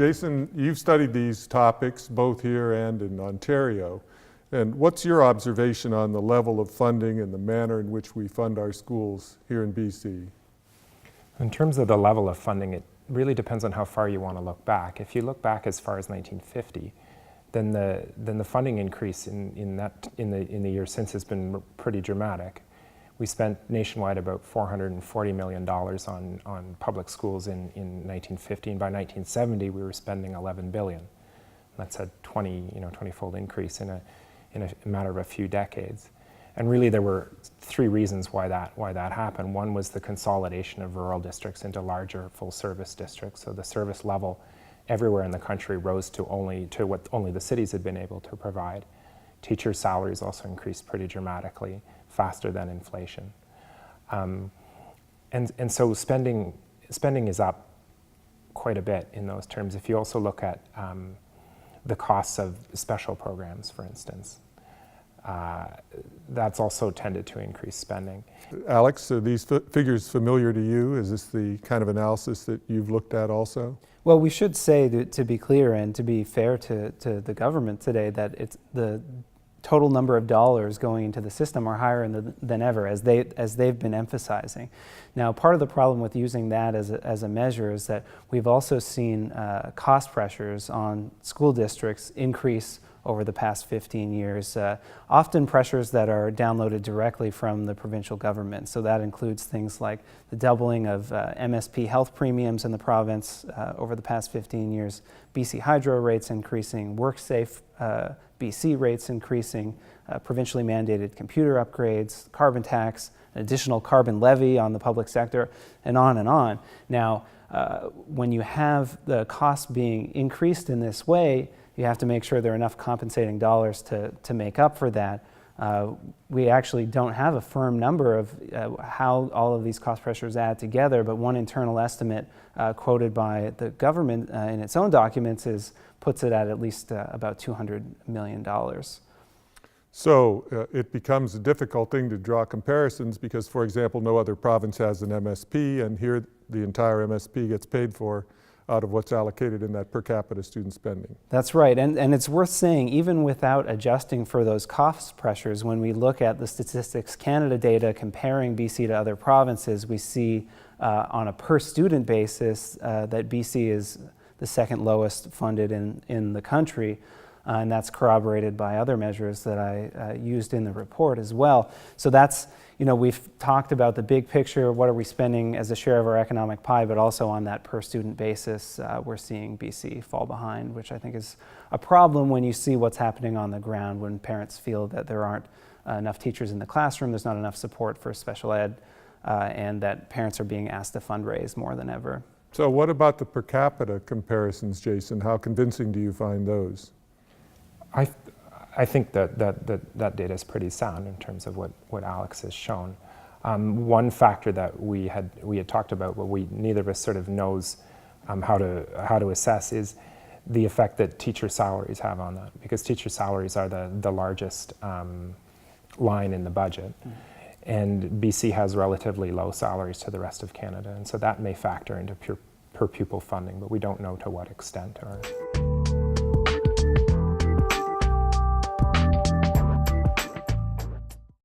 Jason, you've studied these topics both here and in Ontario. And what's your observation on the level of funding and the manner in which we fund our schools here in BC? In terms of the level of funding, it really depends on how far you want to look back. If you look back as far as 1950, then the funding increase in the years since has been pretty dramatic. We spent nationwide about $440 million on public schools in 1950, and by 1970 we were spending $11 billion. That's a 20-fold increase in a matter of a few decades. And really there were three reasons why that happened. One was the consolidation of rural districts into larger full-service districts. So the service level everywhere in the country rose to what only the cities had been able to provide. Teacher salaries also increased pretty dramatically, faster than inflation. And so spending is up quite a bit in those terms. If you also look at the costs of special programs, for instance, that's also tended to increase spending. Alex, are these figures familiar to you? Is this the kind of analysis that you've looked at also? Well, we should say, to be clear and to be fair to the government today, that it's the total number of dollars going into the system are higher than ever, as they've been emphasizing. Now, part of the problem with using that as a measure is that we've also seen cost pressures on school districts increase over the past 15 years, often pressures that are downloaded directly from the provincial government. So that includes things like the doubling of MSP health premiums in the province over the past 15 years, BC Hydro rates increasing, WorkSafe BC rates increasing, provincially mandated computer upgrades, carbon tax, an additional carbon levy on the public sector, and on and on. Now, when you have the cost being increased in this way, you have to make sure there are enough compensating dollars to make up for that. We actually don't have a firm number of how all of these cost pressures add together, but one internal estimate quoted by the government in its own documents puts it at least about $200 million. So it becomes a difficult thing to draw comparisons because, for example, no other province has an MSP, and here the entire MSP gets paid for out of what's allocated in that per capita student spending. That's right, and it's worth saying, even without adjusting for those cost pressures, when we look at the Statistics Canada data comparing BC to other provinces, we see on a per student basis that BC is the second lowest funded in the country. And that's corroborated by other measures that I used in the report as well. So that's, we've talked about the big picture, what are we spending as a share of our economic pie, but also on that per student basis, we're seeing BC fall behind, which I think is a problem when you see what's happening on the ground, when parents feel that there aren't enough teachers in the classroom, there's not enough support for special ed, and that parents are being asked to fundraise more than ever. So what about the per capita comparisons, Jason? How convincing do you find those? I think that data is pretty sound in terms of what Alex has shown. One factor that we had talked about, but neither of us sort of knows how to assess, is the effect that teacher salaries have on that, because teacher salaries are the largest line in the budget. And BC has relatively low salaries to the rest of Canada, and so that may factor into per pupil funding, but we don't know to what extent.